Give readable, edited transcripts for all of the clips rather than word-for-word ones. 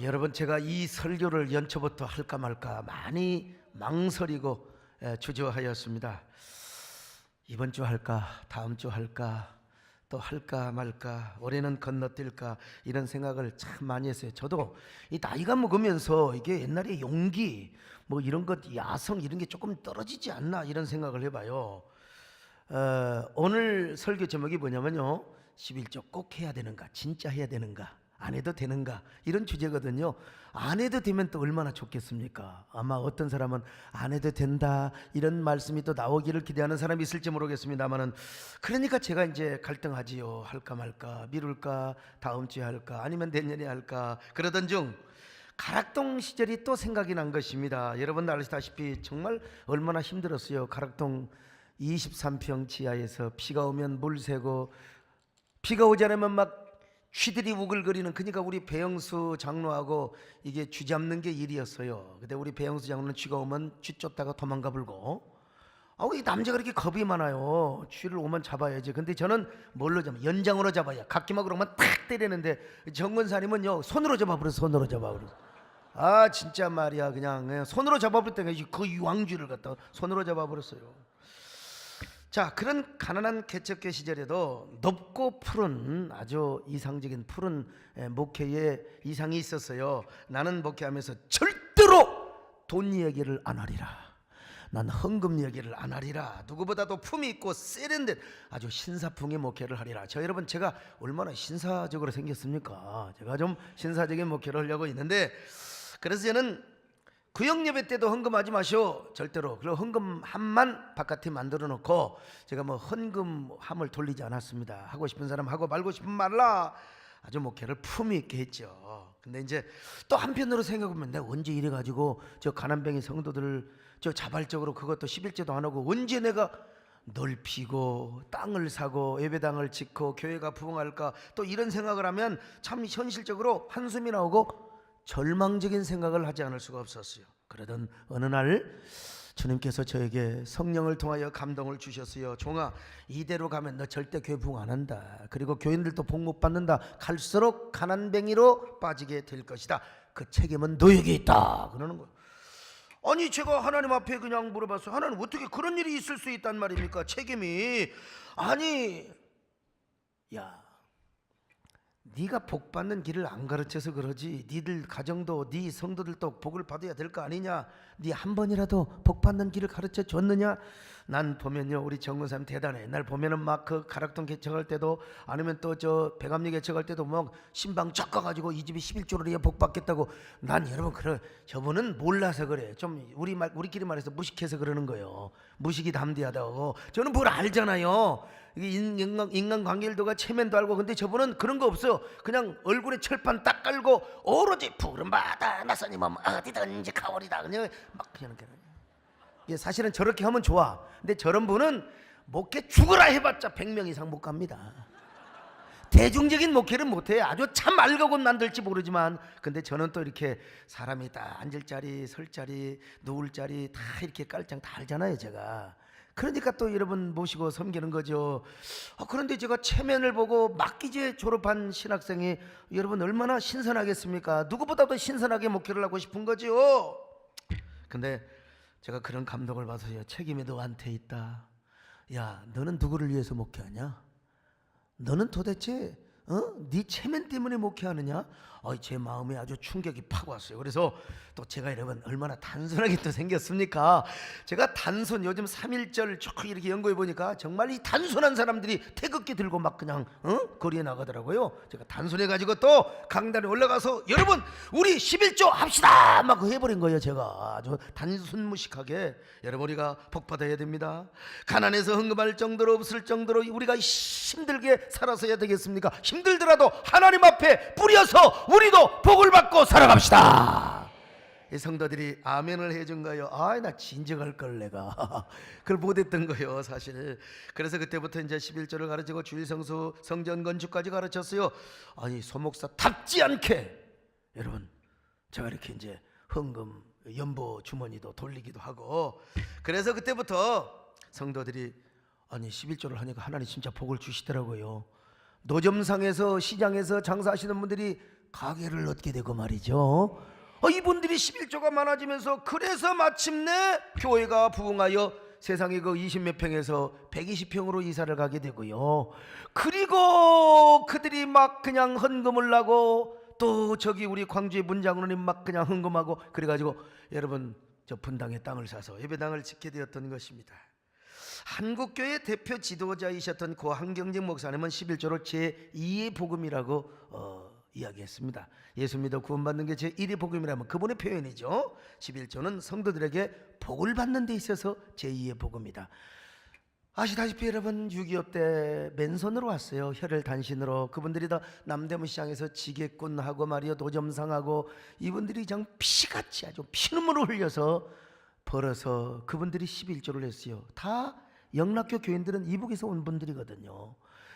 여러분, 제가 이 설교를 연초부터 할까 말까 많이 망설이고 주저하였습니다. 이번 주 할까, 다음 주 할까, 또 할까 말까, 올해는 건너뛸까, 이런 생각을 참 많이 했어요. 저도 이 나이가 먹으면서 이게 옛날에 용기, 뭐 이런 것, 야성 이런 게 조금 떨어지지 않나, 이런 생각을 해봐요. 오늘 설교 제목이 뭐냐면요, 11조 꼭 해야 되는가, 진짜 해야 되는가, 안 해도 되는가, 이런 주제거든요. 안 해도 되면 또 얼마나 좋겠습니까? 아마 어떤 사람은 안 해도 된다, 이런 말씀이 또 나오기를 기대하는 사람이 있을지 모르겠습니다만은, 그러니까 제가 이제 갈등하지요. 할까 말까, 미룰까, 다음 주에 할까, 아니면 내년에 할까. 그러던 중 가락동 시절이 또 생각이 난 것입니다. 여러분 아시다시피 정말 얼마나 힘들었어요. 가락동 23평 지하에서 비가 오면 물 새고, 비가 오지 않으면 막 쥐들이 우글거리는, 그러니까 우리 배영수 장로하고 이게 쥐 잡는 게 일이었어요. 근데 우리 배영수 장로는 쥐가 오면 쥐 쫓다가 도망가 불고, 이 남자가 이렇게 겁이 많아요. 쥐를 오면 잡아야지. 근데 저는 뭘로 잡아? 연장으로 잡아야. 각기막으로 오면 탁 때리는데, 정근사님은요 손으로 잡아버려. 손으로 잡아버려. 진짜 말이야. 그냥 손으로 잡아버렸다가 그 유황쥐를 갖다가 손으로 잡아버렸어요. 자, 그런 가난한 개척교 시절에도 높고 푸른, 아주 이상적인 푸른 목회의 이상이 있었어요. 나는 목회하면서 절대로 돈 얘기를 안 하리라, 난 헌금 얘기를 안 하리라, 누구보다도 품이 있고 세련된 아주 신사풍의 목회를 하리라. 여러분, 제가 얼마나 신사적으로 생겼습니까? 제가 좀 신사적인 목회를 하려고 있는데, 그래서 저는 구역예배 때도 헌금하지 마시오, 절대로. 그리고 헌금함만 바깥에 만들어 놓고, 제가 뭐 헌금함을 돌리지 않았습니다. 하고 싶은 사람 하고, 말고 싶은 말라. 아주 목회를 품위 있게 했죠. 근데 이제 또 한편으로 생각해보면, 내가 언제 이래가지고 저 가난뱅이 성도들을 저 자발적으로 그것도 11제도 안 하고, 언제 내가 넓히고 땅을 사고 예배당을 짓고 교회가 부흥할까, 또 이런 생각을 하면 참 현실적으로 한숨이 나오고 절망적인 생각을 하지 않을 수가 없었어요. 그러던 어느 날 주님께서 저에게 성령을 통하여 감동을 주셨어요. 종아, 이대로 가면 너 절대 교회 부흥 안 한다. 그리고 교인들도 복 못 받는다. 갈수록 가난뱅이로 빠지게 될 것이다. 그 책임은 너에게 있다. 그러는 거예요. 아니, 제가 하나님 앞에 그냥 물어봤어요. 하나님, 어떻게 그런 일이 있을 수 있단 말입니까? 책임이. 아니, 야, 네가 복 받는 길을 안 가르쳐서 그러지, 니들 가정도 네 성도들도 복을 받아야 될 거 아니냐? 네 한 번이라도 복 받는 길을 가르쳐 줬느냐? 난 보면요, 우리 정근사님 대단해. 날 보면은 막 그 가락동 개척할 때도, 아니면 또 저 백암리 개척할 때도 막 신방 쫙 가가지고 이 집이 11조를 해야 복 받겠다고. 난 여러분, 그래, 저분은 몰라서 그래. 좀 우리끼리 말해서 무식해서 그러는 거예요. 무식이 담대하다고. 저는 뭘 알잖아요. 이게 인간관계일도가 체면도 알고. 근데 저분은 그런 거 없어요. 그냥 얼굴에 철판 딱 깔고 오로지 푸른 바다 나선님은 어디든지 가오리다, 그냥 막 그냥. 이게 사실은 저렇게 하면 좋아. 근데 저런 분은 목회 죽으라 해봤자 100명 이상 못 갑니다. 대중적인 목회를 못해. 아주 참 알고 만들지 모르지만. 근데 저는 또 이렇게 사람이 다 앉을 자리, 설 자리, 누울 자리 다 이렇게 깔짱 다 알잖아요, 제가. 그러니까 또 여러분 모시고 섬기는 거죠. 그런데 제가 체면을 보고 막기제 졸업한 신학생이 여러분 얼마나 신선하겠습니까? 누구보다도 신선하게 목회를 하고 싶은 거죠. 근데 제가 그런 감동을 받아서요, 책임이 너한테 있다. 야, 너는 누구를 위해서 목회하냐? 너는 도대체 네 체면 때문에 목회하느냐? 제 마음에 아주 충격이 팍 왔어요. 그래서 또 제가 여러분 얼마나 단순하게 또 생겼습니까? 제가 요즘 3.1절 쭉 이렇게 연구해 보니까 정말 이 단순한 사람들이 태극기 들고 막 그냥 거리에 나가더라고요. 제가 단순해 가지고 또 강단에 올라가서, 여러분 우리 11조 합시다 막 해버린 거예요. 제가 아주 단순무식하게. 여러분, 우리가 복 받아야 됩니다. 가난해서 헌금할 정도로 없을 정도로 우리가 힘들게 살아서 해야 되겠습니까? 힘들더라도 하나님 앞에 뿌려서 우리도 복을 받고 살아갑시다. 이 성도들이 아멘을 해준 거예요. 나 진정할 걸, 내가 그걸 못했던 거예요, 사실. 그래서 그때부터 이제 11조를 가르치고 주일성수, 성전 건축까지 가르쳤어요. 아니, 소목사답지 않게 여러분, 제가 이렇게 이제 헌금 연보 주머니도 돌리기도 하고. 그래서 그때부터 성도들이, 아니 11조를 하니까 하나님 진짜 복을 주시더라고요. 노점상에서 시장에서 장사하시는 분들이 가게를 얻게 되고 말이죠. 이분들이 11조가 많아지면서 그래서 마침내 교회가 부흥하여 세상에 그 20몇 평에서 120평으로 이사를 가게 되고요. 그리고 그들이 막 그냥 헌금을 하고 또 저기 우리 광주의 문장로님 막 그냥 헌금하고 그래가지고 여러분 저 분당의 땅을 사서 예배당을 짓게 되었던 것입니다. 한국교회 대표 지도자이셨던 고 한경직 목사님은 11조를 제2의 복음이라고 이야기했습니다. 예수 믿어 구원받는 게 제1의 복음이라면 그분의 표현이죠. 11조는 성도들에게 복을 받는 데 있어서 제2의 복음이다. 아시다시피 여러분 6.25 때 맨손으로 왔어요. 혈을 단신으로. 그분들이 다 남대문 시장에서 지게꾼하고 말이요 도점상하고 이분들이 그냥 피같이 아주 피눈물을 흘려서 벌어서 그분들이 11조를 했어요. 다 영락교 교인들은 이북에서 온 분들이거든요.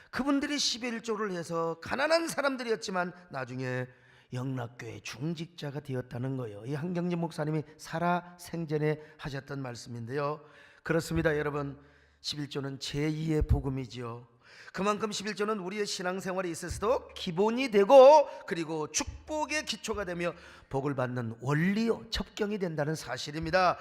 그분들이 11조를 해서 가난한 사람들이었지만 나중에 영락교의 중직자가 되었다는 거예요. 이 한경진 목사님이 살아 생전에 하셨던 말씀인데요. 그렇습니다 여러분. 11조는 제2의 복음이지요. 그만큼 11조는 우리의 신앙생활에 있어서도 기본이 되고 그리고 축복의 기초가 되며 복을 받는 원리요 첩경이 된다는 사실입니다.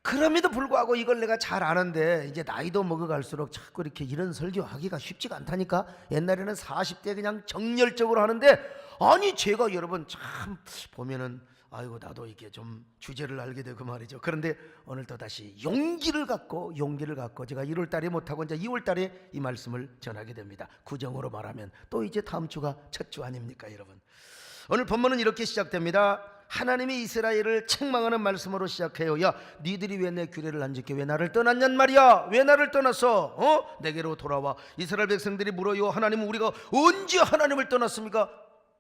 그럼에도 불구하고 이걸 내가 잘 아는데 이제 나이도 먹어갈수록 자꾸 이렇게 이런 설교하기가 쉽지가 않다니까. 옛날에는 40대 그냥 정열적으로 하는데 아니 제가 여러분 참 보면은 아이고 나도 이렇게 좀 주제를 알게 되고 말이죠. 그런데 오늘 또 다시 용기를 갖고 제가 1월 달에 못하고 이제 2월 달에 이 말씀을 전하게 됩니다. 구정으로 말하면 또 이제 다음 주가 첫 주 아닙니까 여러분. 오늘 본문은 이렇게 시작됩니다. 하나님이 이스라엘을 책망하는 말씀으로 시작해요. 야 니들이 왜 내 규례를 안 지켜 왜 나를 떠났냔 말이야. 왜 나를 떠났어? 내게로 돌아와. 이스라엘 백성들이 물어요. 하나님은 우리가 언제 하나님을 떠났습니까?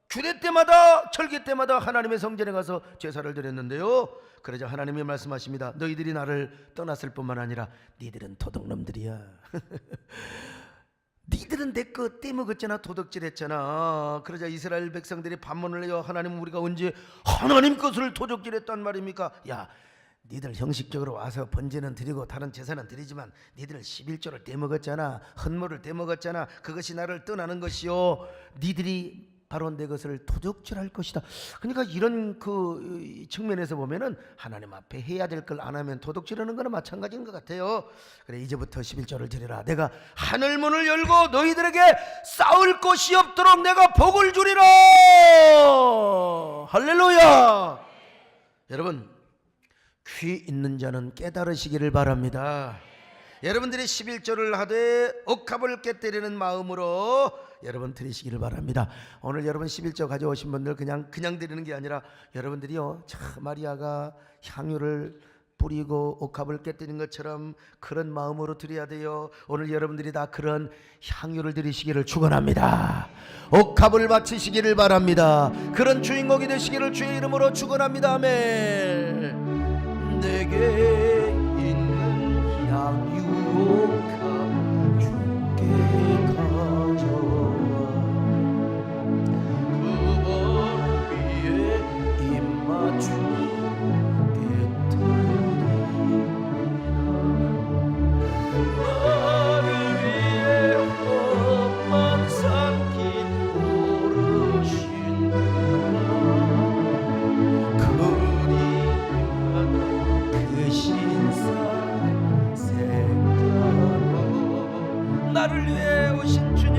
규례 때마다 절기 때마다 하나님의 성전에 가서 제사를 드렸는데요. 그러자 하나님이 말씀하십니다. 너희들이 나를 떠났을 뿐만 아니라 니들은 도둑놈들이야. 니들은 내 거 떼먹었잖아. 도둑질했잖아. 그러자 이스라엘 백성들이 반문을 해요. 하나님 우리가 언제 하나님 것을 도둑질했단 말입니까? 야 니들 형식적으로 와서 번제는 드리고 다른 제사는 드리지만 니들 11조를 떼먹었잖아. 헌물을 떼먹었잖아. 그것이 나를 떠나는 것이요 니들이 바로 내 것을 도둑질할 것이다. 그러니까 이런 그 측면에서 보면은 하나님 앞에 해야 될 걸 안 하면 도둑질하는 거나 마찬가지인 것 같아요. 그래 이제부터 11조를 드리라. 내가 하늘 문을 열고 너희들에게 싸울 것이 없도록 내가 복을 주리라. 할렐루야. 여러분 귀 있는 자는 깨달으시기를 바랍니다. 여러분들이 11조를 하되 옥합을 깨뜨리는 마음으로 여러분 드리시기를 바랍니다. 오늘 여러분 11조 가져오신 분들 그냥 드리는 게 아니라 여러분들이요 참 마리아가 향유를 뿌리고 옥합을 깨뜨린 것처럼 그런 마음으로 드려야 돼요. 오늘 여러분들이 다 그런 향유를 드리시기를 축원합니다. 옥합을 바치시기를 바랍니다. 그런 주인공이 되시기를 주의 이름으로 축원합니다. 아멘. 내게 있는 향유 옥합 주께 가져와 그번 위에 입 맞추게 드립니다. 나를 위해 험한 산길 오르신 그리하다 그 신사 나를 위해 오신 주님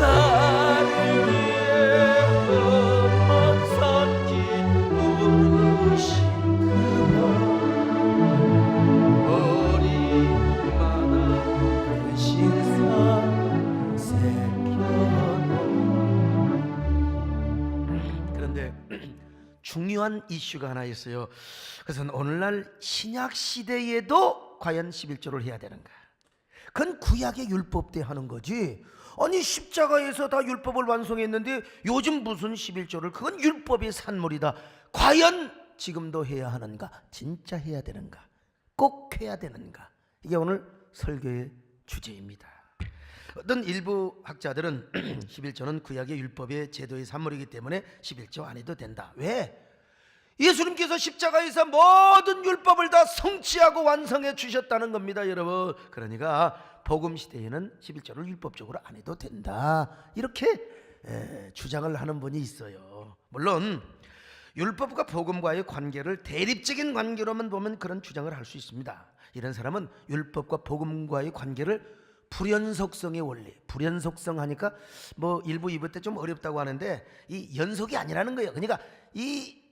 나를 위해 험한 산길 오르신 그분 머리마다 그 신사 새겨놓은 그런데 중요한 이슈가 하나 있어요. 그것은 오늘날 신약 시대에도 과연 11조를 해야 되는가? 그건 구약의 율법 때 하는 거지. 아니 십자가에서 다 율법을 완성했는데 요즘 무슨 11조를. 그건 율법의 산물이다. 과연 지금도 해야 하는가? 진짜 해야 되는가? 꼭 해야 되는가? 이게 오늘 설교의 주제입니다. 어떤 일부 학자들은 11조는 구약의 율법의 제도의 산물이기 때문에 11조 안 해도 된다. 왜? 예수님께서 십자가에서 모든 율법을 다 성취하고 완성해 주셨다는 겁니다 여러분. 그러니까 복음 시대에는 11조를 율법적으로 안 해도 된다 이렇게 주장을 하는 분이 있어요. 물론 율법과 복음과의 관계를 대립적인 관계로만 보면 그런 주장을 할 수 있습니다. 이런 사람은 율법과 복음과의 관계를 불연속성의 원리, 불연속성 하니까 뭐 1부 2부 때 좀 어렵다고 하는데 이 연속이 아니라는 거예요. 그러니까 이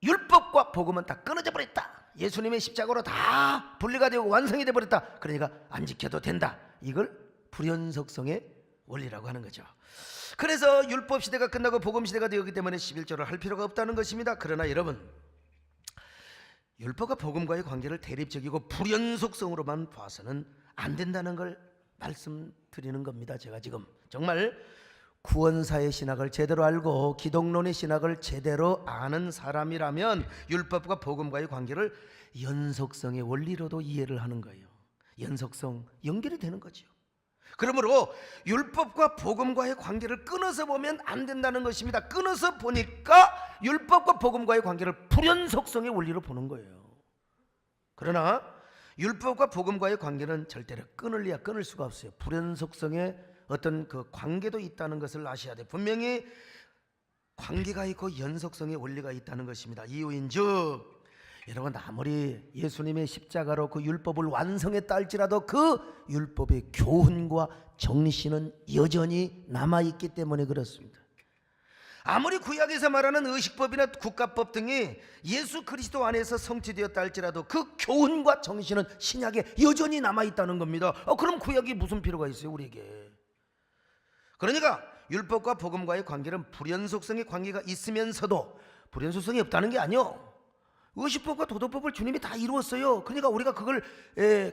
율법과 복음은 다 끊어져 버렸다. 예수님의 십자가로 다 분리가 되고 완성이 돼 버렸다. 그러니까 안 지켜도 된다. 이걸 불연속성의 원리라고 하는 거죠. 그래서 율법 시대가 끝나고 복음 시대가 되었기 때문에 11조를 할 필요가 없다는 것입니다. 그러나 여러분, 율법과 복음과의 관계를 대립적이고 불연속성으로만 봐서는 안 된다는 걸 말씀드리는 겁니다. 제가 지금 정말 구원사의 신학을 제대로 알고 기독론의 신학을 제대로 아는 사람이라면 율법과 복음과의 관계를 연속성의 원리로도 이해를 하는 거예요. 연속성, 연결이 되는 거죠. 그러므로 율법과 복음과의 관계를 끊어서 보면 안 된다는 것입니다. 끊어서 보니까 율법과 복음과의 관계를 불연속성의 원리로 보는 거예요. 그러나 율법과 복음과의 관계는 절대로 끊을래야 끊을 수가 없어요. 불연속성의 어떤 그 관계도 있다는 것을 아셔야 돼요. 분명히 관계가 있고 연속성의 원리가 있다는 것입니다. 이유인즉 여러분, 아무리 예수님의 십자가로 그 율법을 완성했다 할지라도 그 율법의 교훈과 정신은 여전히 남아있기 때문에 그렇습니다. 아무리 구약에서 말하는 의식법이나 국가법 등이 예수 그리스도 안에서 성취되었다 할지라도 그 교훈과 정신은 신약에 여전히 남아있다는 겁니다. 그럼 구약이 무슨 필요가 있어요 우리에게? 그러니까 율법과 복음과의 관계는 불연속성의 관계가 있으면서도 불연속성이 없다는 게 아니요, 의식법과 도덕법을 주님이 다 이루었어요. 그러니까 우리가 그걸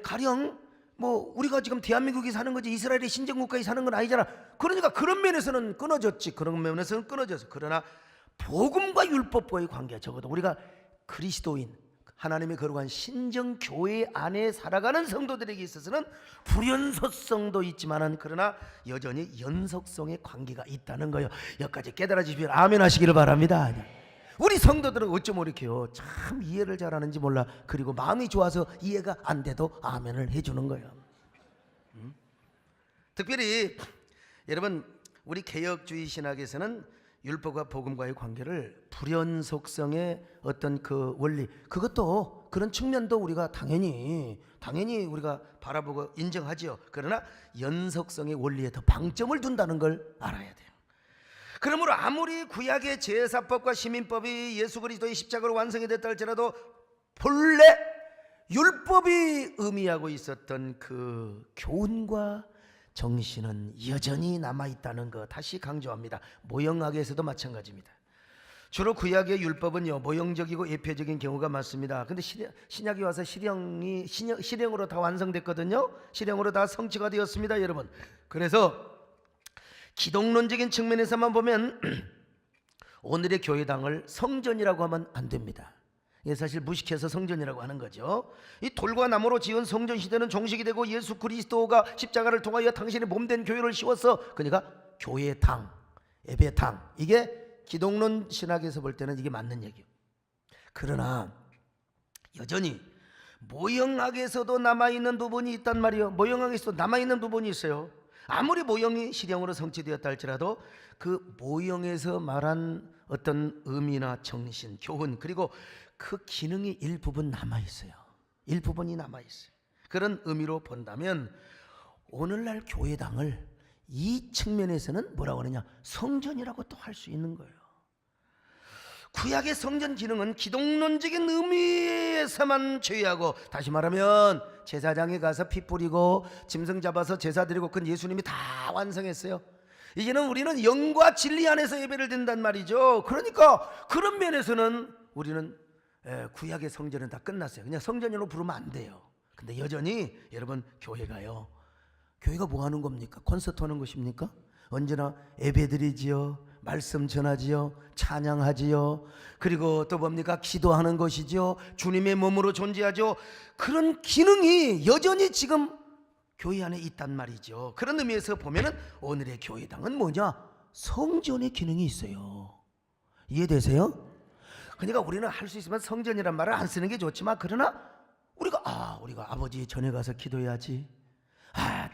가령 뭐 우리가 지금 대한민국에 사는 거지 이스라엘의 신정국가에 사는 건 아니잖아. 그러니까 그런 면에서는 끊어졌지. 그런 면에서는 끊어졌어. 그러나 복음과 율법과의 관계, 적어도 우리가 그리스도인 하나님의 거룩한 신정교회 안에 살아가는 성도들에게 있어서는 불연속성도 있지만은 그러나 여전히 연속성의 관계가 있다는 거예요. 여기까지 깨달아지시면 아멘 하시기를 바랍니다. 우리 성도들은 어쩜 이렇게요 참 이해를 잘하는지 몰라. 그리고 마음이 좋아서 이해가 안 돼도 아멘을 해주는 거예요. 특별히 여러분, 우리 개혁주의 신학에서는 율법과 복음과의 관계를 불연속성의 어떤 그 원리, 그것도 그런 측면도 우리가 당연히 우리가 바라보고 인정하지요. 그러나 연속성의 원리에 더 방점을 둔다는 걸 알아야 돼요. 그러므로 아무리 구약의 제사법과 시민법이 예수 그리스도의 십자가로 완성이 됐다 할지라도 본래 율법이 의미하고 있었던 그 교훈과 정신은 여전히 남아있다는 것 다시 강조합니다. 모형학에서도 마찬가지입니다. 주로 구약의 율법은요 모형적이고 예표적인 경우가 많습니다. 근데 신약이 와서 실형으로 다 완성됐거든요. 실형으로 다 성취가 되었습니다, 여러분. 그래서 기독론적인 측면에서만 보면 오늘의 교회당을 성전이라고 하면 안 됩니다. 이게 사실 무식해서 성전이라고 하는 거죠. 이 돌과 나무로 지은 성전 시대는 종식이 되고 예수 그리스도가 십자가를 통하여 당신의 몸된 교회를 씌웠어. 그러니까 교회의 당, 예배의 당, 이게 기독론 신학에서 볼 때는 이게 맞는 얘기예요. 그러나 여전히 모형학에서도 남아있는 부분이 있단 말이에요. 모형학에서도 남아있는 부분이 있어요. 아무리 모형이 실형으로 성취되었다 할지라도 그 모형에서 말한 어떤 의미나 정신, 교훈, 그리고 그 기능이 일부분 남아있어요. 일부분이 남아있어요. 그런 의미로 본다면 오늘날 교회당을 이 측면에서는 뭐라고 하느냐, 성전이라고 또 할 수 있는 거예요. 구약의 성전 기능은 기독론적인 의미에서만 제외하고, 다시 말하면 제사장에 가서 피 뿌리고 짐승 잡아서 제사 드리고 그건 예수님이 다 완성했어요. 이제는 우리는 영과 진리 안에서 예배를 드린단 말이죠. 그러니까 그런 면에서는 우리는 구약의 성전은 다 끝났어요. 그냥 성전으로 부르면 안 돼요. 근데 여전히 여러분, 교회가요, 교회가 뭐 하는 겁니까? 콘서트 하는 것입니까? 언제나 예배 드리지요, 말씀 전하지요, 찬양하지요, 그리고 또 뭡니까? 기도하는 것이지요, 주님의 몸으로 존재하죠. 그런 기능이 여전히 지금 교회 안에 있단 말이죠. 그런 의미에서 보면은 오늘의 교회당은 뭐냐? 성전의 기능이 있어요. 이해되세요? 그러니까 우리는 할 수 있으면 성전이란 말을 안 쓰는 게 좋지만, 그러나 우리가 아버지 전에 가서 기도해야지,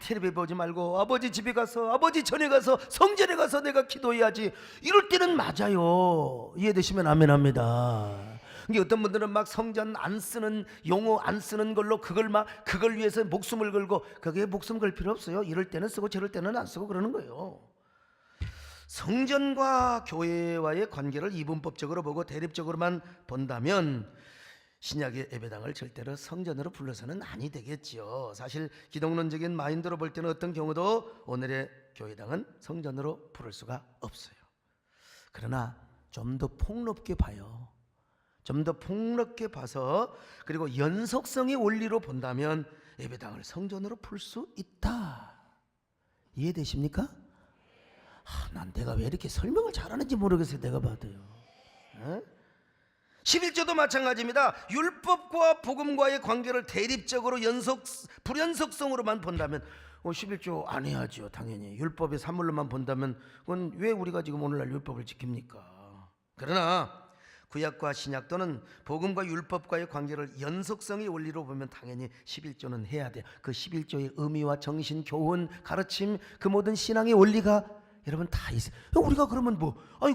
텔레비 보지 말고 아버지 집에 가서, 아버지 전에 가서, 성전에 가서 내가 기도해야지, 이럴 때는 맞아요. 이해되시면 아멘합니다. 이게 어떤 분들은 막 성전 안 쓰는 용어 안 쓰는 걸로 그걸 위해서 목숨을 걸고, 그게 목숨 걸 필요 없어요. 이럴 때는 쓰고 저럴 때는 안 쓰고 그러는 거예요. 성전과 교회와의 관계를 이분법적으로 보고 대립적으로만 본다면 신약의 예배당을 절대로 성전으로 불러서는 아니 되겠지요. 사실 기독론적인 마인드로 볼 때는 어떤 경우도 오늘의 교회당은 성전으로 부를 수가 없어요. 그러나 좀 더 폭넓게 봐요. 좀 더 폭넓게 봐서, 그리고 연속성의 원리로 본다면 예배당을 성전으로 풀 수 있다. 이해되십니까? 난 내가 왜 이렇게 설명을 잘하는지 모르겠어요. 내가 봐도요. 11조도 마찬가지입니다. 율법과 복음과의 관계를 대립적으로 불연속성으로만 본다면 11조 안 해야죠. 당연히 율법의 산물로만 본다면 그건 왜 우리가 지금 오늘날 율법을 지킵니까? 그러나 구약과 신약 또는 복음과 율법과의 관계를 연속성의 원리로 보면 당연히 11조는 해야 돼요. 그 11조의 의미와 정신, 교훈, 가르침, 그 모든 신앙의 원리가 여러분 다 있어요. 우리가 그러면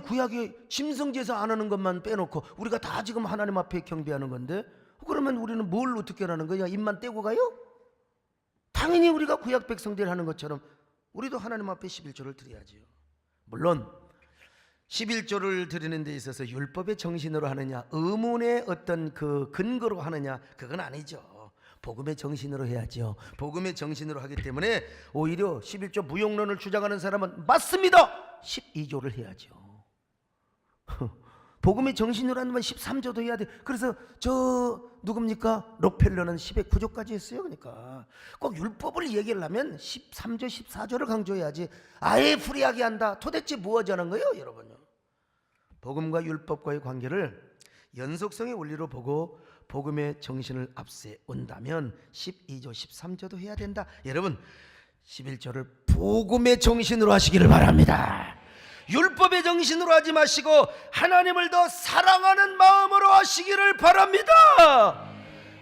구약에 짐승제사 안 하는 것만 빼놓고 우리가 다 지금 하나님 앞에 경배하는 건데, 그러면 우리는 뭘 어떻게 하는 거야? 입만 떼고 가요? 당연히 우리가 구약 백성들 하는 것처럼 우리도 하나님 앞에 11조를 드려야지요. 물론 11조를 드리는 데 있어서 율법의 정신으로 하느냐, 의문의 어떤 그 근거로 하느냐, 그건 아니죠. 복음의 정신으로 해야죠. 복음의 정신으로 하기 때문에 오히려 11조 무용론을 주장하는 사람은 맞습니다. 12조를 해야죠. 복음의 정신으로 하는 건 13조도 해야 돼. 그래서 누굽니까? 록펠러는 10의 9조까지 했어요. 그러니까 꼭 율법을 얘기를 하면 13조 14조를 강조해야지 아예 프리하게 한다. 도대체 뭐 하자는 거예요, 여러분요? 복음과 율법과의 관계를 연속성의 원리로 보고 복음의 정신을 앞세 온다면 12조 13조도 해야 된다. 여러분 11조를 복음의 정신으로 하시기를 바랍니다. 율법의 정신으로 하지 마시고 하나님을 더 사랑하는 마음으로 하시기를 바랍니다.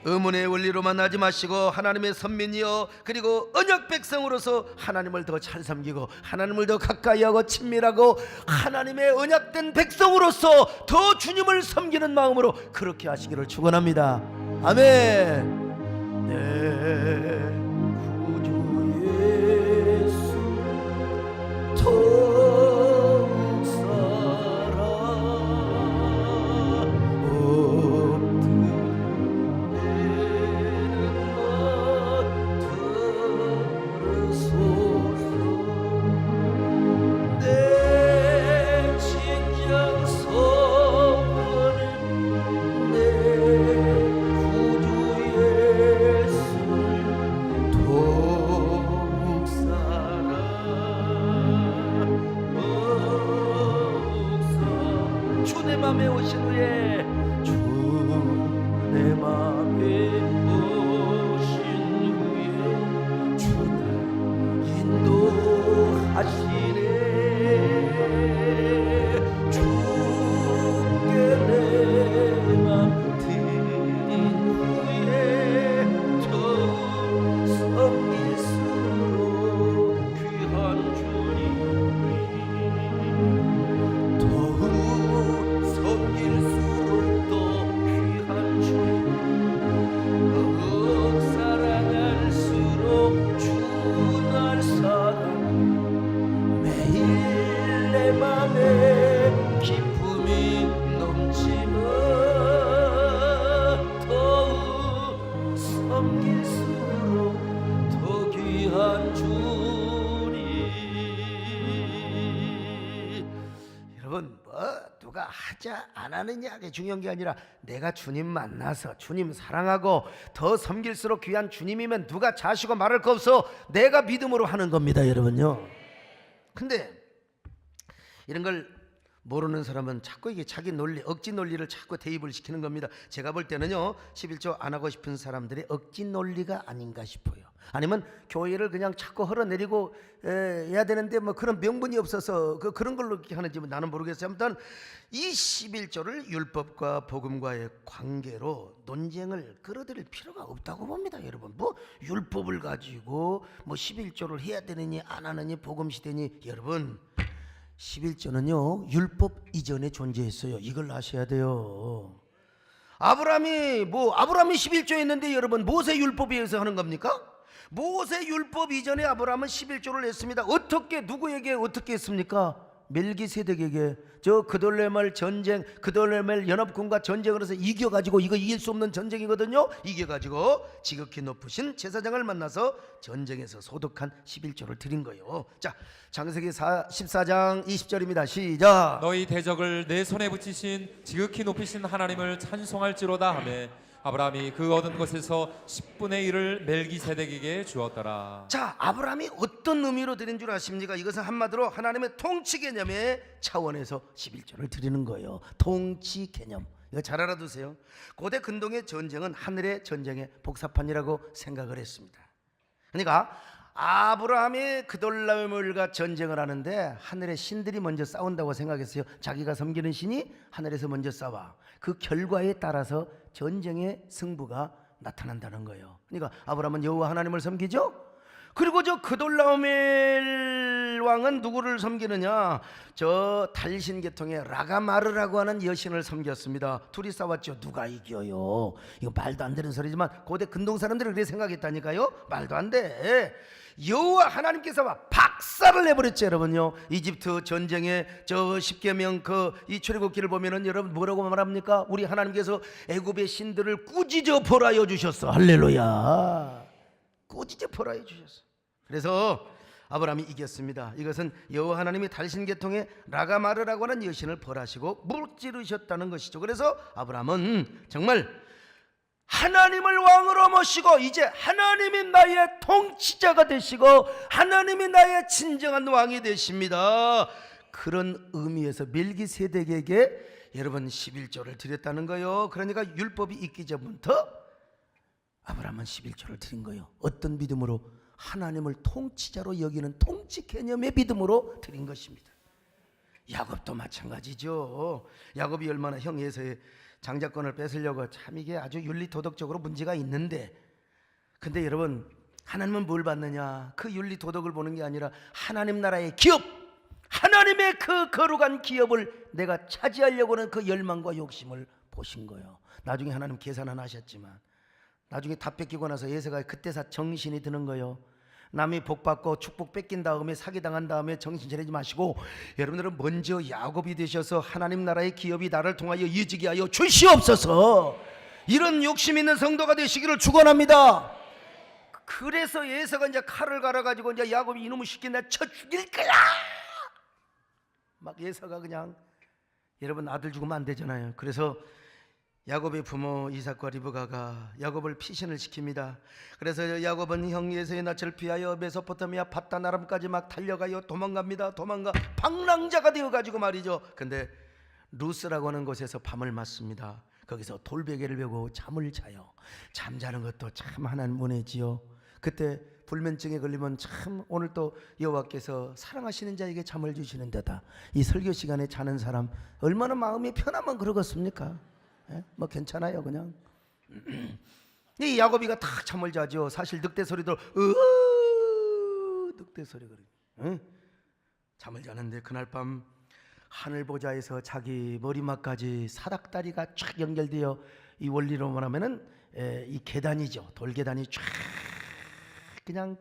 의문의 원리로만 하지 마시고 하나님의 선민이요, 그리고 언약 백성으로서 하나님을 더 잘 섬기고 하나님을 더 가까이하고 친밀하고 하나님의 언약된 백성으로서 더 주님을 섬기는 마음으로 그렇게 하시기를 축원합니다. 아멘. 내 구주 예수 더욱 사랑 누가 하자 안 하느냐 그게 중요한 게 아니라 내가 주님 만나서 주님 사랑하고 더 섬길수록 귀한 주님이면 누가 자시고 말할 거 없어. 내가 믿음으로 하는 겁니다, 여러분요. 근데 이런 걸 모르는 사람은 자꾸 이게 자기 논리, 억지 논리를 자꾸 대입을 시키는 겁니다. 제가 볼 때는요, 11조 안 하고 싶은 사람들의 억지 논리가 아닌가 싶어요. 아니면 교회를 그냥 자꾸 흘러내리고 해야 되는데 뭐 그런 명분이 없어서 그런 걸로 이렇게 하는지 나는 모르겠어요. 아무튼 이 11조를 율법과 복음과의 관계로 논쟁을 끌어들일 필요가 없다고 봅니다. 여러분, 뭐 율법을 가지고 뭐 11조를 해야 되느니 안 하느니 복음 시대니, 여러분 11조는요 율법 이전에 존재했어요. 이걸 아셔야 돼요. 아브라함이 11조 했는데 여러분 모세 율법에 의해서 하는 겁니까? 모세 율법 이전에 아브라함은 11조를 했습니다. 어떻게, 누구에게 어떻게 했습니까? 멜기세덱에게. 저 그돌레멜 전쟁, 그돌레멜 연합군과 전쟁을 해서 이겨가지고, 이거 이길 수 없는 전쟁이거든요. 이겨가지고 지극히 높으신 제사장을 만나서 전쟁에서 소득한 11조를 드린 거예요. 자, 창세기 14장 20절입니다. 시작. 너희 대적을 내 손에 붙이신 지극히 높이신 하나님을 찬송할지로다 하매 아브라함이 그 얻은 것에서 10분의 1을 멜기세덱에게 주었더라. 자, 아브라함이 어떤 의미로 드린 줄 아십니까? 이것은 한마디로 하나님의 통치 개념의 차원에서 11조를 드리는 거예요. 통치 개념. 이거 잘 알아두세요. 고대 근동의 전쟁은 하늘의 전쟁의 복사판이라고 생각을 했습니다. 그러니까 아브라함이 그돌라오멜과 전쟁을 하는데 하늘의 신들이 먼저 싸운다고 생각했어요. 자기가 섬기는 신이 하늘에서 먼저 싸워. 그 결과에 따라서 전쟁의 승부가 나타난다는 거예요. 그러니까 아브라함은 여호와 하나님을 섬기죠. 그리고 저 그돌라오멜 왕은 누구를 섬기느냐? 저 달신 계통의 라가마르라고 하는 여신을 섬겼습니다. 둘이 싸웠죠. 누가 이겨요? 이거 말도 안 되는 소리지만 고대 근동 사람들이 그렇게 생각했다니까요. 말도 안 돼. 여호와 하나님께서 박살을 내버렸죠. 여러분요, 이집트 전쟁에 저 십계명 이 출애굽기를 보면은 여러분 뭐라고 말합니까? 우리 하나님께서 애굽의 신들을 꾸짖어 벌하여 주셨어. 할렐루야. 꾸짖어 벌하여 주셨어. 그래서 아브라함이 이겼습니다. 이것은 여호와 하나님이 달신 계통의 라가마르라고 하는 여신을 벌하시고 무찌르셨다는 것이죠. 그래서 아브라함은 정말 하나님을 왕으로 모시고 이제 하나님이 나의 통치자가 되시고 하나님이 나의 진정한 왕이 되십니다. 그런 의미에서 멜기세덱에게 여러분 11조를 드렸다는 거예요. 그러니까 율법이 있기 전부터 아브라함은 11조를 드린 거예요. 어떤 믿음으로? 하나님을 통치자로 여기는 통치 개념의 믿음으로 드린 것입니다. 야곱도 마찬가지죠. 야곱이 얼마나 형 에서의 장자권을 뺏으려고 참 이게 아주 윤리도덕적으로 문제가 있는데, 근데 여러분 하나님은 뭘 받느냐? 그 윤리도덕을 보는 게 아니라 하나님 나라의 기업, 하나님의 그 거룩한 기업을 내가 차지하려고 하는 그 열망과 욕심을 보신 거예요. 나중에 하나님 계산은 하셨지만 나중에 다 뺏기고 나서 에서가 그때서 정신이 드는 거예요. 남이 복 받고 축복 뺏긴 다음에 사기당한 다음에 정신 차리지 마시고 여러분들은 먼저 야곱이 되셔서 하나님 나라의 기업이 나를 통하여 이어지게 하여 주시옵소서. 이런 욕심 있는 성도가 되시기를 축원합니다. 그래서 에서가 이제 칼을 갈아가지고 이제 야곱이 이놈의 새끼 나 쳐 죽일 거야. 막 에서가 그냥, 여러분 아들 죽으면 안 되잖아요. 그래서 야곱의 부모 이삭과 리브가가 야곱을 피신을 시킵니다. 그래서 야곱은 형 에서의 낯을 피하여 메소포타미아 밧다나람까지 막 달려가요. 도망갑니다. 방랑자가 되어가지고 말이죠. 근데 루스라고 하는 곳에서 밤을 맞습니다. 거기서 돌베개를 베고 잠을 자요. 잠자는 것도 참 하나님 은혜지요. 그때 불면증에 걸리면 참 오늘 또 여호와께서 사랑하시는 자에게 잠을 주시는 데다. 이 설교 시간에 자는 사람 얼마나 마음이 편하면 그러겠습니까? 뭐 괜찮아요 그냥. 이 야곱이가 다 잠을 자죠. 사실 늑대 소리도 늑대 소리 그래. 잠을 자는데 그날 밤 하늘 보좌에서 자기 머리맡까지 사닥다리가 쫙 연결되어, 이 원리로 말하면은 이 계단이죠. 돌계단이 쫙 그냥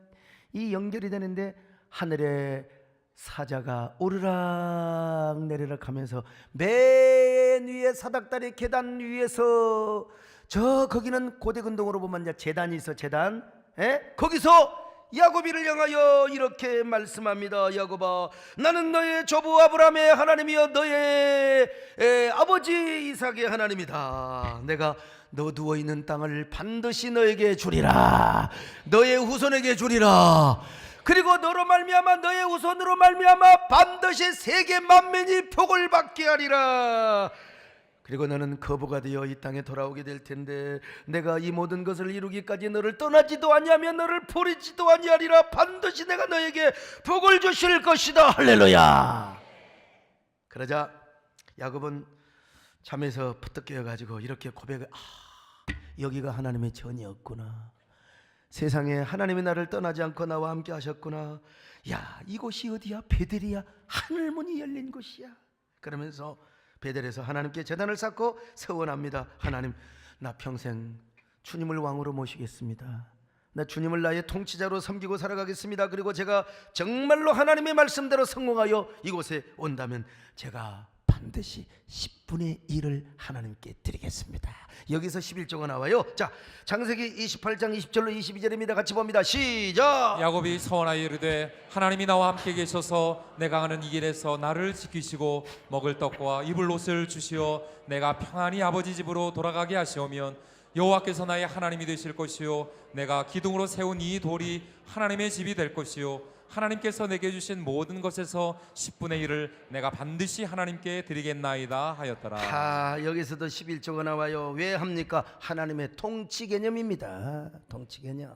이 연결이 되는데 하늘에 사자가 오르락 내리락 하면서 맨 위에 사닥다리 계단 위에서 거기는 고대 근동으로 보면 이제 제단이 있어. 제단. 거기서 야곱이를 향하여 이렇게 말씀합니다. 야곱아, 나는 너의 조부 아브라함의 하나님이여 너의 아버지 이삭의 하나님이다. 내가 너 누워있는 땅을 반드시 너에게 주리라. 너의 후손에게 주리라. 그리고 너로 말미암아 너의 후손으로 말미암아 반드시 세계 만민이 복을 받게 하리라. 그리고 너는 거부가 되어 이 땅에 돌아오게 될 텐데 내가 이 모든 것을 이루기까지 너를 떠나지도 아니하며 너를 버리지도 아니하리라. 반드시 내가 너에게 복을 주실 것이다. 할렐루야. 그러자 야곱은 잠에서 퍼뜩 깨어가지고 이렇게 고백을, 여기가 하나님의 전이었구나. 세상에 하나님이 나를 떠나지 않고 나와 함께 하셨구나. 야, 이곳이 어디야? 베델이야. 하늘문이 열린 곳이야. 그러면서 베델에서 하나님께 제단을 쌓고 서원합니다. 하나님, 나 평생 주님을 왕으로 모시겠습니다. 나 주님을 나의 통치자로 섬기고 살아가겠습니다. 그리고 제가 정말로 하나님의 말씀대로 성공하여 이곳에 온다면 제가 반드시 10분의 1을 하나님께 드리겠습니다. 여기서 11조가 나와요. 자, 창세기 28장 20절로 22절입니다. 같이 봅니다. 시작. 야곱이 서원하여 이르되 하나님이 나와 함께 계셔서 내가 가는 이 길에서 나를 지키시고 먹을 떡과 입을 옷을 주시어 내가 평안히 아버지 집으로 돌아가게 하시오면 여호와께서 나의 하나님이 되실 것이요 내가 기둥으로 세운 이 돌이 하나님의 집이 될 것이요 하나님께서 내게 주신 모든 것에서 10분의 1을 내가 반드시 하나님께 드리겠나이다 하였더라. 여기서도 11조가 나와요. 왜 합니까? 하나님의 통치 개념입니다. 통치 개념.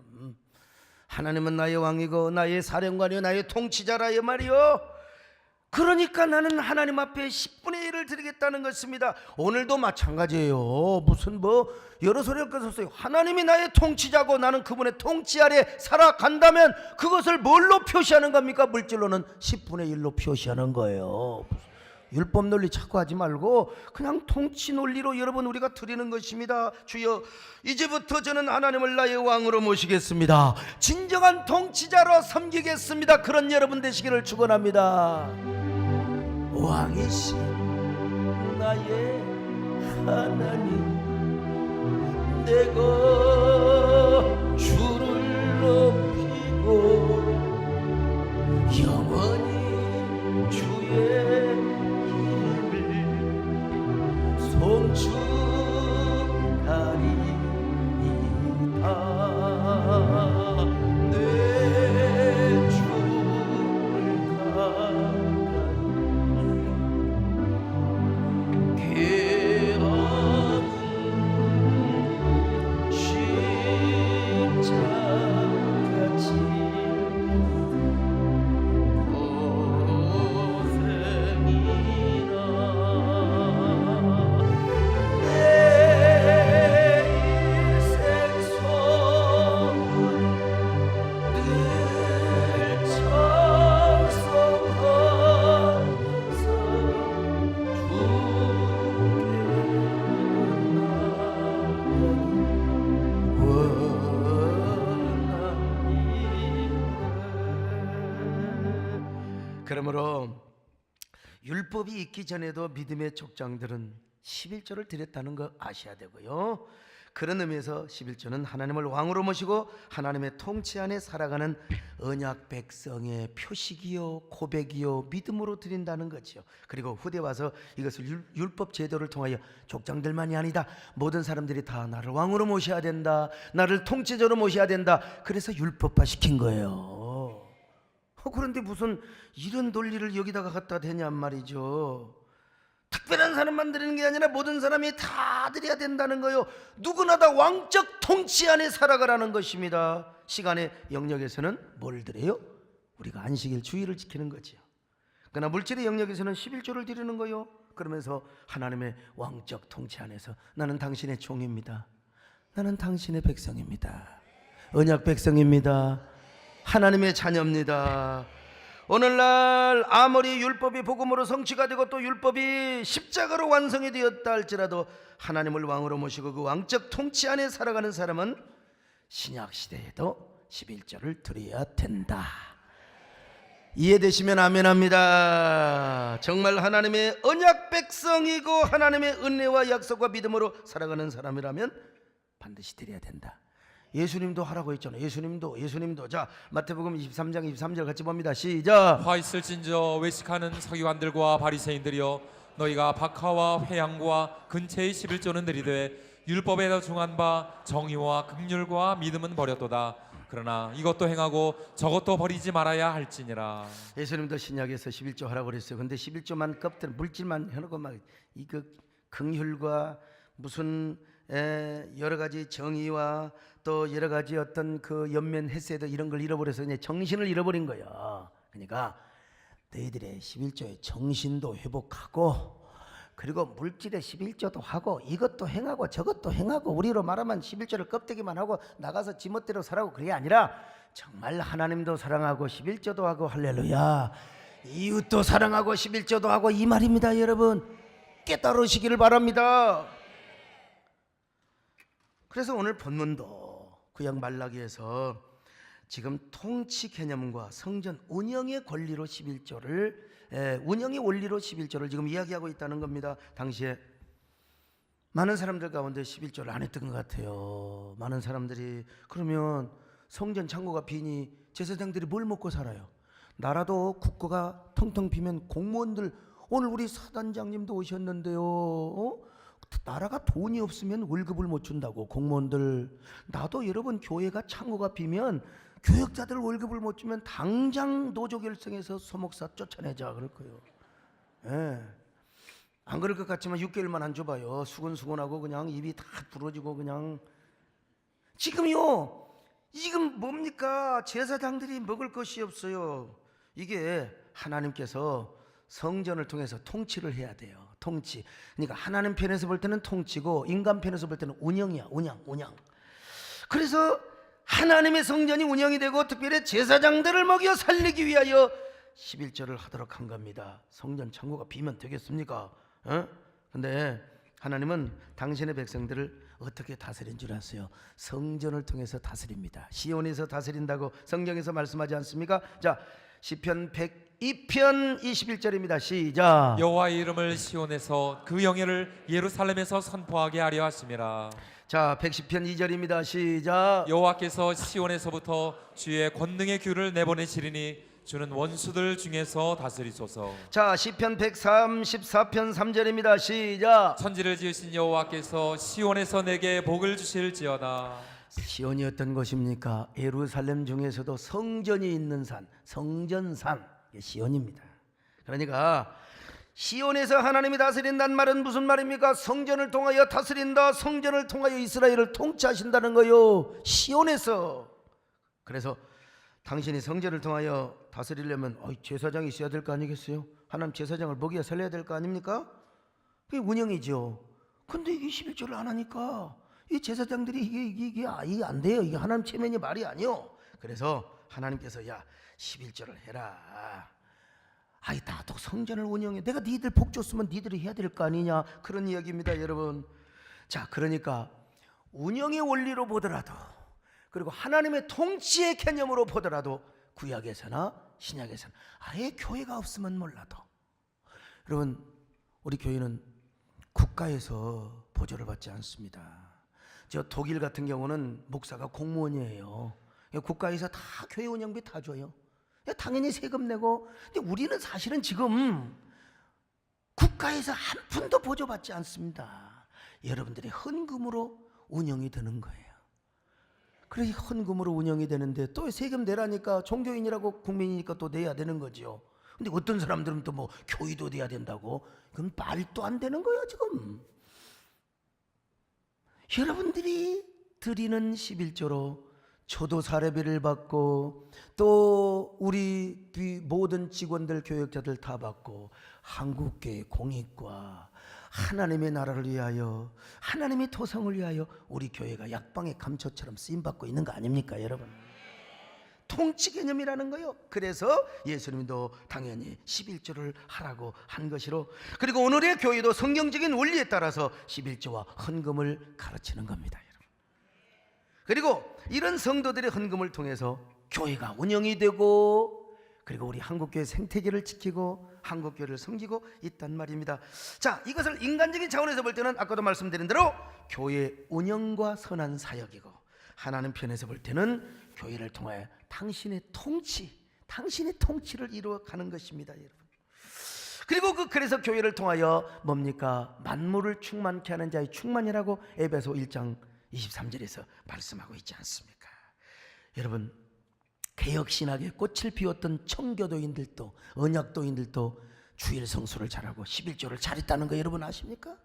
하나님은 나의 왕이고 나의 사령관이요 나의 통치자라 이 말이요. 그러니까 나는 하나님 앞에 10분의 1을 드리겠다는 것입니다. 오늘도 마찬가지예요. 무슨 여러 소리를 끊었어요. 하나님이 나의 통치자고 나는 그분의 통치 아래 살아간다면 그것을 뭘로 표시하는 겁니까? 물질로는 10분의 1로 표시하는 거예요. 율법 논리 자꾸 하지 말고 그냥 통치 논리로 여러분 우리가 드리는 것입니다. 주여, 이제부터 저는 하나님을 나의 왕으로 모시겠습니다. 진정한 통치자로 섬기겠습니다. 그런 여러분 되시기를 축원합니다. 왕이신 나의 하나님, 내가 주를 높이고 영원히 주의 송축하리이다. 내 주를 가까이 괴로운 십자가같이 그러므로 율법이 있기 전에도 믿음의 족장들은 11조를 드렸다는 거 아셔야 되고요. 그런 의미에서 11조는 하나님을 왕으로 모시고 하나님의 통치 안에 살아가는 언약 백성의 표식이요 고백이요 믿음으로 드린다는 거죠. 그리고 후대 와서 이것을 율법 제도를 통하여 족장들만이 아니다, 모든 사람들이 다 나를 왕으로 모셔야 된다, 나를 통치자로 모셔야 된다, 그래서 율법화 시킨 거예요. 그런데 무슨 이런 논리를 여기다가 갖다 대냔 말이죠. 특별한 사람만 드리는 게 아니라 모든 사람이 다 드려야 된다는 거요. 누구나 다 왕적 통치 안에 살아가라는 것입니다. 시간의 영역에서는 뭘 드려요? 우리가 안식일 주의를 지키는 거죠. 그러나 물질의 영역에서는 11조를 드리는 거요. 그러면서 하나님의 왕적 통치 안에서 나는 당신의 종입니다. 나는 당신의 백성입니다. 언약 백성입니다. 하나님의 자녀입니다. 오늘날 아무리 율법이 복음으로 성취가 되고 또 율법이 십자가로 완성이 되었다 할지라도 하나님을 왕으로 모시고 그 왕적 통치 안에 살아가는 사람은 신약 시대에도 11조를 드려야 된다. 이해되시면 아멘합니다. 정말 하나님의 언약 백성이고 하나님의 은혜와 약속과 믿음으로 살아가는 사람이라면 반드시 드려야 된다. 예수님도 하라고 했잖아요. 예수님도. 자, 마태복음 23장 23절 같이 봅니다. 시작. 화 있을진저 외식하는 서기관들과 바리새인들이여, 너희가 박하와 회양과 근체의 11조는 드리되 율법에서 중한 바 정의와 긍휼과 믿음은 버렸도다. 그러나 이것도 행하고 저것도 버리지 말아야 할지니라. 예수님도 신약에서 11조 하라고 그랬어요. 근데 11조만 껍질 물질만 해놓고 막 이거 긍휼과 무슨 여러 가지 정의와 또 여러 가지 어떤 그 연면 햇세도 이런 걸 잃어버려서 그냥 정신을 잃어버린 거야. 그러니까 너희들의 11조의 정신도 회복하고, 그리고 물질의 11조도 하고, 이것도 행하고 저것도 행하고, 우리로 말하면 11조를 껍데기만 하고 나가서 지멋대로 살라고, 그게 아니라 정말 하나님도 사랑하고 11조도 하고, 할렐루야, 이웃도 사랑하고 11조도 하고, 이 말입니다. 여러분 깨달으시기를 바랍니다. 그래서 오늘 본문도 구약 말라기에서 지금 통치 개념과 성전 운영의 권리로 11조를 운영의 원리로 11조를 지금 이야기하고 있다는 겁니다. 당시에 많은 사람들 가운데 11조를 안 했던 것 같아요. 많은 사람들이 그러면 성전 창고가 비니 제사장들이 뭘 먹고 살아요? 나라도 국고가 텅텅 비면 공무원들, 오늘 우리 사단장님도 오셨는데요, 나라가 돈이 없으면 월급을 못 준다고 공무원들. 나도 여러분 교회가 창고가 비면 교역자들 월급을 못 주면 당장 노조 결성해서 소목사 쫓아내자 그럴 거예요. 예. 안 그럴 것 같지만 6개월만 안 줘봐요. 수근수근하고 그냥 입이 다 부러지고 그냥. 지금요, 지금 뭡니까? 제사장들이 먹을 것이 없어요. 이게 하나님께서 성전을 통해서 통치를 해야 돼요. 통치. 그러니까 하나님 편에서 볼 때는 통치고 인간 편에서 볼 때는 운영이야. 운영. 그래서 하나님의 성전이 운영이 되고 특별히 제사장들을 먹여 살리기 위하여 11조를 하도록 한 겁니다. 성전 창고가 비면 되겠습니까? 근데 하나님은 당신의 백성들을 어떻게 다스린 줄 아세요? 성전을 통해서 다스립니다. 시온에서 다스린다고 성경에서 말씀하지 않습니까? 자, 시편 102편 21절입니다. 시작. 여호와의 이름을 시온에서 그 영예를 예루살렘에서 선포하게 하려 하심이라. 자, 110편 2절입니다. 시작. 여호와께서 시온에서부터 주의 권능의 귤을 내보내시리니 주는 원수들 중에서 다스리소서. 자, 시편 134편 3절입니다. 시작. 천지를 지으신 여호와께서 시온에서 내게 복을 주실지어다. 시온이 어떤 곳입니까? 예루살렘 중에서도 성전이 있는 산, 성전산, 이게 시온입니다. 그러니까 시온에서 하나님이 다스린다는 말은 무슨 말입니까? 성전을 통하여 다스린다. 성전을 통하여 이스라엘을 통치하신다는 거요. 시온에서. 그래서 당신이 성전을 통하여 다스리려면 제사장이 있어야 될 거 아니겠어요? 하나님 제사장을 먹여 살려야 될 거 아닙니까? 그게 운영이죠. 근데 이게 11조를 안 하니까 이 제사장들이 이게 안 돼요. 이게 하나님 체면이 말이 아니요. 그래서 하나님께서 야 11조를 해라. 나도 성전을 운영해. 내가 니들 복 줬으면 니들이 해야 될 거 아니냐. 그런 이야기입니다, 여러분. 자, 그러니까 운영의 원리로 보더라도, 그리고 하나님의 통치의 개념으로 보더라도 구약에서나 신약에서나 아예 교회가 없으면 몰라도, 여러분 우리 교회는 국가에서 보조를 받지 않습니다. 저 독일 같은 경우는 목사가 공무원이에요. 국가에서 다 교회 운영비 다 줘요. 당연히 세금 내고. 근데 우리는 사실은 지금 국가에서 한 푼도 보조받지 않습니다. 여러분들이 헌금으로 운영이 되는 거예요. 그래서 헌금으로 운영이 되는데 또 세금 내라니까 종교인이라고 국민이니까 또 내야 되는 거죠. 근데 어떤 사람들은 또 뭐 교회도 내야 된다고. 그건 말도 안 되는 거예요 지금. 여러분들이 드리는 11조로 초도 사례비를 받고 또 우리 모든 직원들 교역자들 다 받고 한국교회 공익과 하나님의 나라를 위하여 하나님의 토성을 위하여 우리 교회가 약방의 감초처럼 쓰임받고 있는 거 아닙니까 여러분? 통치 개념이라는 거요. 그래서 예수님도 당연히 11조를 하라고 한 것이로, 그리고 오늘의 교회도 성경적인 원리에 따라서 11조와 헌금을 가르치는 겁니다 여러분. 그리고 이런 성도들의 헌금을 통해서 교회가 운영이 되고, 그리고 우리 한국교회 생태계를 지키고 한국교회를 섬기고 있단 말입니다. 자, 이것을 인간적인 차원에서 볼 때는 아까도 말씀드린 대로 교회 운영과 선한 사역이고, 하나님 편에서 볼 때는 교회를 통하여 당신의 통치를 이루어가는 것입니다 여러분. 그리고 그래서 교회를 통하여 뭡니까? 만물을 충만케 하는 자의 충만이라고 에베소 1장 23절에서 말씀하고 있지 않습니까? 여러분, 개혁신학에 꽃을 피웠던 청교도인들도 언약도인들도 주일 성수를 잘하고 11조를 잘했다는 거 여러분 아십니까?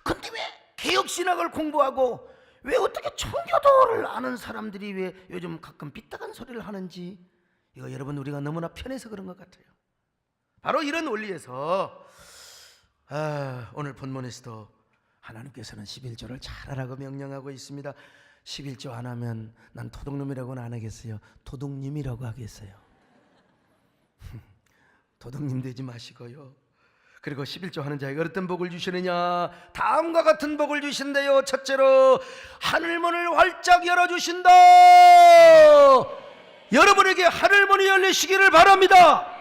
근데 왜 개혁신학을 공부하고 왜 어떻게 청교도를 아는 사람들이 왜 요즘 가끔 삐딱한 소리를 하는지, 이거 여러분 우리가 너무나 편해서 그런 것 같아요. 바로 이런 원리에서 오늘 본문에서도 하나님께서는 11조를 잘하라고 명령하고 있습니다. 11조 안 하면 난 도둑놈이라고는 안 하겠어요. 도둑님이라고 하겠어요. 도둑님 되지 마시고요. 그리고 11조 하는 자에게 어떤 복을 주시느냐, 다음과 같은 복을 주신대요. 첫째로 하늘문을 활짝 열어주신다. 여러분에게 하늘문이 열리시기를 바랍니다.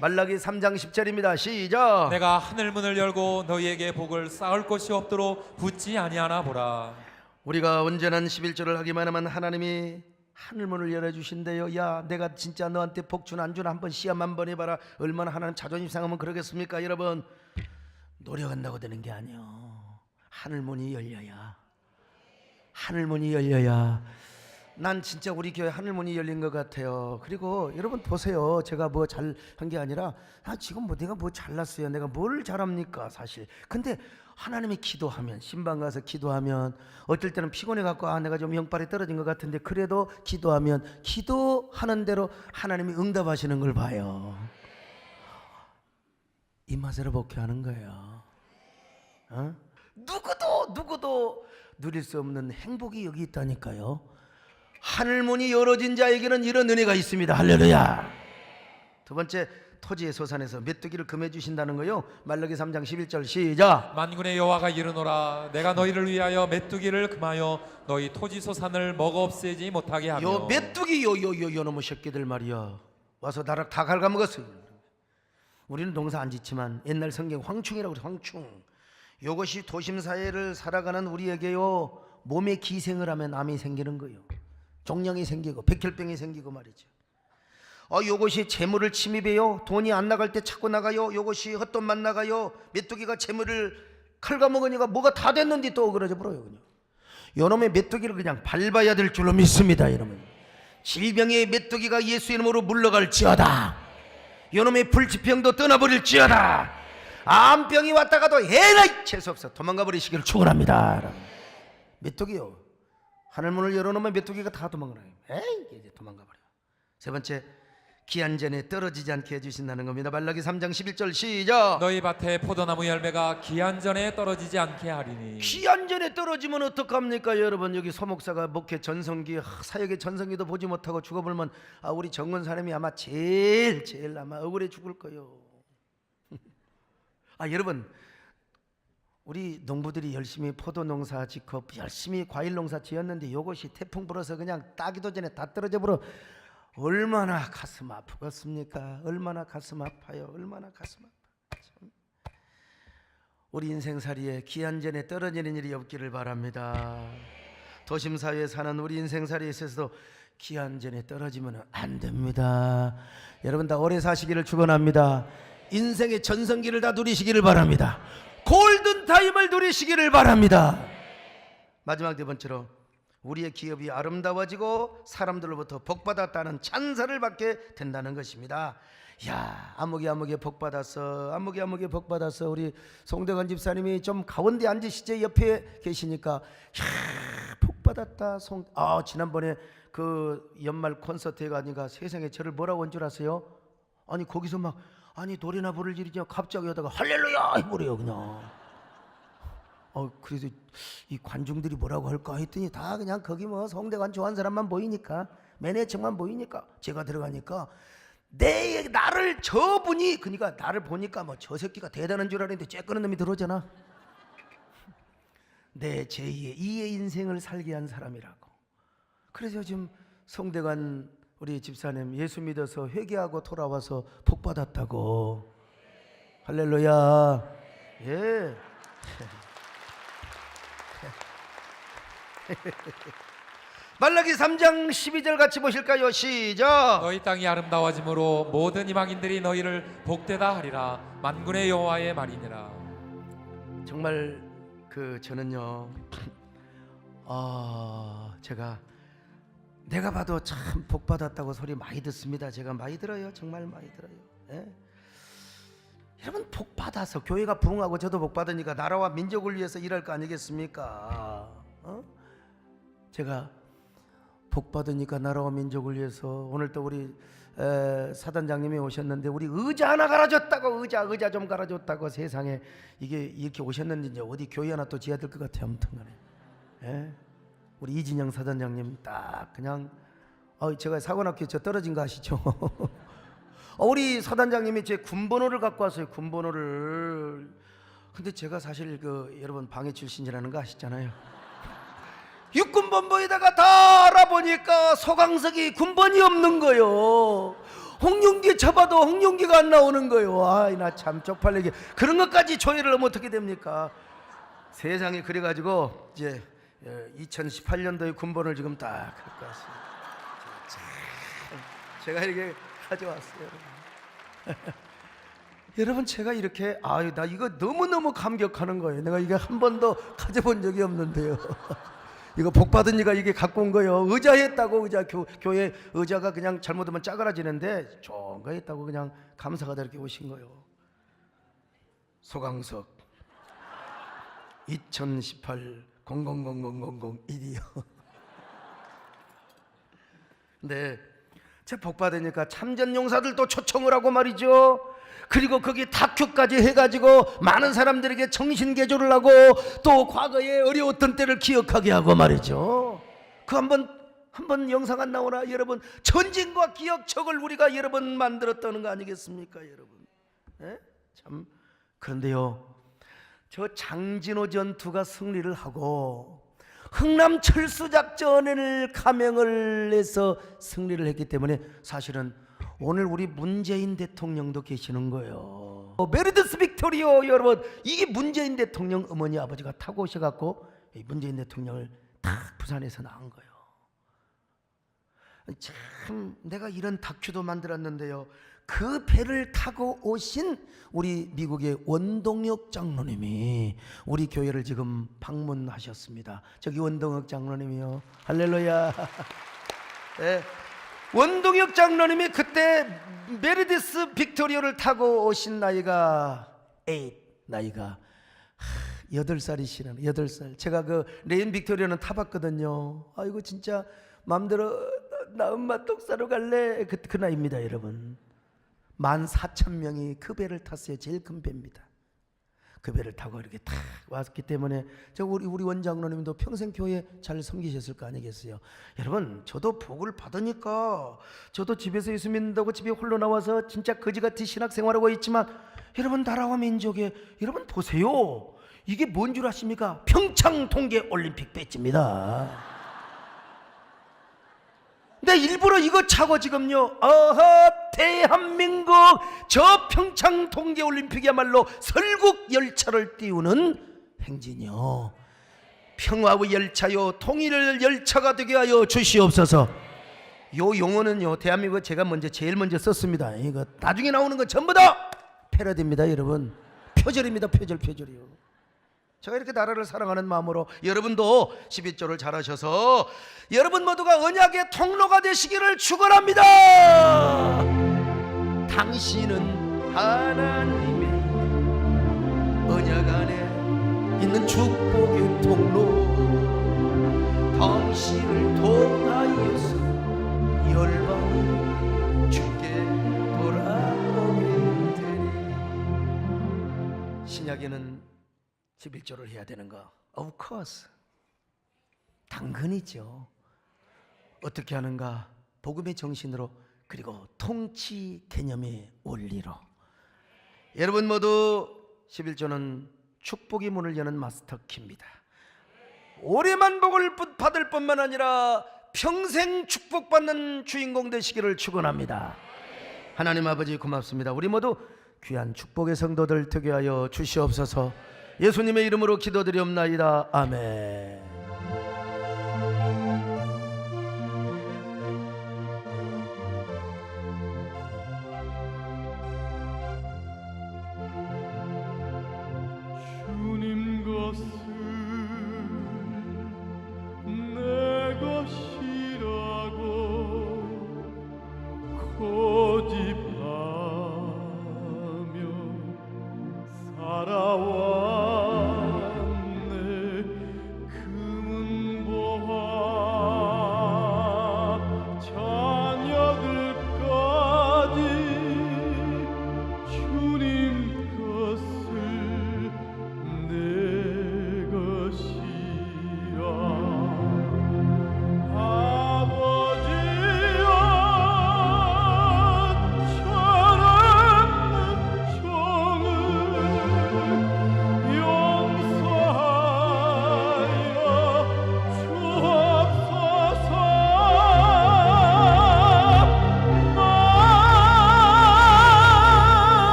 말라기 3장 10절입니다. 시작. 내가 하늘문을 열고 너희에게 복을 쌓을 것이 없도록 붙지 아니하나 보라. 우리가 온전한 11조를 하기만 하면 하나님이 하늘문을 열어주신대요. 야, 내가 진짜 너한테 복 주나 안 주나 한번 시험 한번 해봐라. 얼마나 하나님 자존심 상하면 그러겠습니까? 여러분, 노력한다고 되는 게 아니요. 하늘문이 열려야, 하늘문이 열려야. 난 진짜 우리 교회 하늘문이 열린 것 같아요. 그리고 여러분 보세요. 제가 뭐 잘한 게 아니라 지금 뭐 내가 뭐 잘났어요. 내가 뭘 잘합니까 사실. 근데 하나님이 기도하면, 신방 가서 기도하면, 어떨 때는 피곤해 갖고 내가 좀 영빨이 떨어진 것 같은데 그래도 기도하면 기도하는 대로 하나님이 응답하시는 걸 봐요. 입맛으로 복귀하는 거예요. 누구도 누릴 수 없는 행복이 여기 있다니까요. 하늘문이 열어진 자에게는 이런 은혜가 있습니다. 할렐루야. 두 번째, 토지의 소산에서 메뚜기를 금해 주신다는 거요. 말라기 3장 11절 시작. 만군의 여호와가 이르노라. 내가 너희를 위하여 메뚜기를 금하여 너희 토지 소산을 먹어 없애지 못하게 하며. 요 메뚜기 요 놈의 새끼들 말이야, 와서 나락 다 갉아먹었어요. 우리는 농사 안 짓지만 옛날 성경 황충이라고 그래. 황충. 요것이 도심 사회를 살아가는 우리에게요, 몸에 기생을 하면 암이 생기는 거예요. 종양이 생기고 백혈병이 생기고 말이죠. 요것이 재물을 침입해요. 돈이 안 나갈 때 자꾸 나가요. 요것이 헛돈만 나가요. 메뚜기가 재물을 갉아먹으니까 뭐가 다 됐는데 또 그러져 버려요. 그냥 요놈의 메뚜기를 그냥 밟아야 될 줄로 믿습니다. 여러분, 질병의 메뚜기가 예수 이름으로 물러갈지어다. 요놈의 불치병도 떠나버릴지어다. 암병이 왔다가도 에라이 재수없어 도망가 버리시기를 축원합니다. 메뚜기요, 하늘문을 열어놓으면 메뚜기가 다 도망가요. 에이, 이제 도망가 버려. 세 번째, 기한전에 떨어지지 않게 해주신다는 겁니다. 말라기 3장 11절 시작. 너희 밭에 포도나무 열매가 기한전에 떨어지지 않게 하리니. 기한전에 떨어지면 어떡합니까? 여러분, 여기 소목사가 목회 전성기, 사역의 전성기도 보지 못하고 죽어버리면 우리 정건 사람이 아마 제일 아마 억울해 죽을 거예요. 여러분, 우리 농부들이 열심히 포도 농사 짓고 열심히 과일 농사 지었는데 이것이 태풍 불어서 그냥 따기도 전에 다 떨어져 버려. 얼마나 가슴 아프겠습니까? 얼마나 가슴 아파요. 얼마나 가슴 아파. 참. 우리 인생살이에 기한전에 떨어지는 일이 없기를 바랍니다. 도심사회에 사는 우리 인생살이에 있어서도 기한전에 떨어지면 안 됩니다. 여러분 다 오래 사시기를 축원합니다. 인생의 전성기를 다 누리시기를 바랍니다. 골든타임을 누리시기를 바랍니다. 마지막 네 번째로, 우리의 기업이 아름다워지고 사람들로부터 복받았다는 찬사를 받게 된다는 것입니다. 야, 아무개 복받았어. 아무개 복받았어. 우리 송대관 집사님이 좀 가운데 앉으시죠. 옆에 계시니까 야, 복받았다. 지난번에 그 연말 콘서트에 가니까 세상에 저를 뭐라고 한 줄 아세요? 거기서 막 노래나 부를 일이죠. 갑자기 하다가 할렐루야 해버려요 그냥. 그래서 이 관중들이 뭐라고 할까 했더니 다 그냥 거기 뭐 송대관 좋아하는 사람만 보이니까, 매니저만 보이니까, 제가 들어가니까 나를 저분이, 그러니까 나를 보니까 뭐 저 새끼가 대단한 줄 알았는데 쬐끄는 놈이 들어오잖아. 내 제2의 2의 인생을 살게 한 사람이라고. 그래서 요즘 송대관 우리 집사님 예수 믿어서 회개하고 돌아와서 복 받았다고. 할렐루야. 예. 말라기 3장 12절 같이 보실까요? 시작. 너희 땅이 아름다워짐으로 모든 이방인들이 너희를 복되다 하리라. 만군의 여호와의 말이니라. 정말 저는요, 내가 봐도 참 복받았다고 소리 많이 듣습니다. 제가 많이 들어요. 정말 많이 들어요. 예? 여러분 복 받아서 교회가 부흥하고 저도 복 받으니까 나라와 민족을 위해서 일할 거 아니겠습니까? 제가 복 받으니까 나라와 민족을 위해서 오늘 또 우리 사단장님이 오셨는데 우리 의자 하나 갈아줬다고 의자 좀 갈아줬다고 세상에 이게 이렇게 오셨는지 이제 어디 교회 하나 또 지어야 될 것 같아요. 아무튼간에 우리 이진영 사단장님 딱 그냥 제가 사관학교 저 떨어진 거 아시죠? 우리 사단장님이 제 군번호를 갖고 왔어요. 군번호를. 근데 제가 사실 여러분 방해 출신이라는 거 아시잖아요. 육군본부에다가 다 알아보니까 소강석이 군번이 없는 거요. 홍룡기 쳐봐도 홍룡기가 안 나오는 거요. 아이 나 참 쪽팔리게 그런 것까지 조회를 하면 어떻게 됩니까? 세상에. 그래가지고 이제 2018년도에 군번을 지금 딱 갖고 왔어요. 참 제가 이렇게 가져왔어요. 여러분 제가 이렇게 나 이거 너무너무 감격하는 거예요. 내가 이게 한 번도 가져본 적이 없는데요. 이거 복 받은 이가 이게 갖고 온 거예요. 의자 했다고 의자 교회 의자가 그냥 잘못하면 짜그라지는데 좋은 거 했다고 그냥 감사가 이렇게 오신 거예요. 소강석 2018 000001이요. 네, 제 복 받으니까 참전 용사들도 초청을 하고 말이죠. 그리고 거기 다큐까지 해가지고 많은 사람들에게 정신개조를 하고 또 과거에 어려웠던 때를 기억하게 하고 말이죠. 그 한번 영상 안 나오나 여러분? 전쟁과 기억책을 우리가 여러 번 만들었다는 거 아니겠습니까 여러분? 참. 그런데요, 저 장진호 전투가 승리를 하고 흥남 철수작전을 감행을 해서 승리를 했기 때문에 사실은 오늘 우리 문재인 대통령도 계시는 거예요. 메르데스 빅토리오 여러분, 이게 문재인 대통령 어머니 아버지가 타고 오셔갖고 문재인 대통령을 다 부산에서 낳은 거예요. 참 내가 이런 다큐도 만들었는데요, 그 배를 타고 오신 우리 미국의 원동혁 장로님이 우리 교회를 지금 방문하셨습니다. 저기 원동혁 장로님이요. 할렐루야. 네. 원동혁 장로님이 그때 메르디스 빅토리오를 타고 오신 나이가 8살이시라는 8살. 제가 그 레인 빅토리오는 타봤거든요. 아이고 진짜 마음대로 나 엄마 떡 사러 갈래 그 나이입니다 여러분. 14,000명이 그 배를 탔어요. 제일 큰 배입니다. 그 배를 타고 이렇게 탁 왔기 때문에 우리 원장로님도 평생 교회 잘 섬기셨을 거 아니겠어요. 여러분 저도 복을 받으니까 저도 집에서 예수 믿는다고 집에 홀로 나와서 진짜 거지같이 신학생활하고 있지만 여러분 나라와 민족에 여러분 보세요. 이게 뭔 줄 아십니까? 평창 동계올림픽 배지입니다. 근데 일부러 이거 차고 지금요, 대한민국 저 평창 동계올림픽이야말로 설국 열차를 띄우는 행진이요, 평화의 열차요, 통일의 열차가 되게 하여 주시옵소서. 요 용어는요 대한민국 제가 제일 먼저 썼습니다. 이거 나중에 나오는 건 전부 다 패러디입니다 여러분. 표절입니다. 표절이요. 제가 이렇게 나라를 사랑하는 마음으로 여러분도 11조를 잘하셔서 여러분 모두가 언약의 통로가 되시기를 축원합니다. 당신은 하나님의 언약 안에 있는 축복의 통로, 당신을 통하여서 열방이 주께 돌아오게 되리. 신약에는 11조를 해야 되는가? Of course. 당근이죠. 어떻게 하는가? 복음의 정신으로, 그리고 통치 개념의 원리로. 여러분 모두 11조는 축복의 문을 여는 마스터키입니다. 올해만 복을 받을 뿐만 아니라 평생 축복받는 주인공 되시기를 축원합니다. 하나님 아버지 고맙습니다. 우리 모두 귀한 축복의 성도들 되게 하여 주시옵소서. 예수님의 이름으로 기도드리옵나이다. 아멘. 주님 것은 내 것이라고 고집하며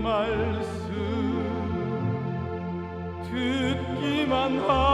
말씀 듣기만 하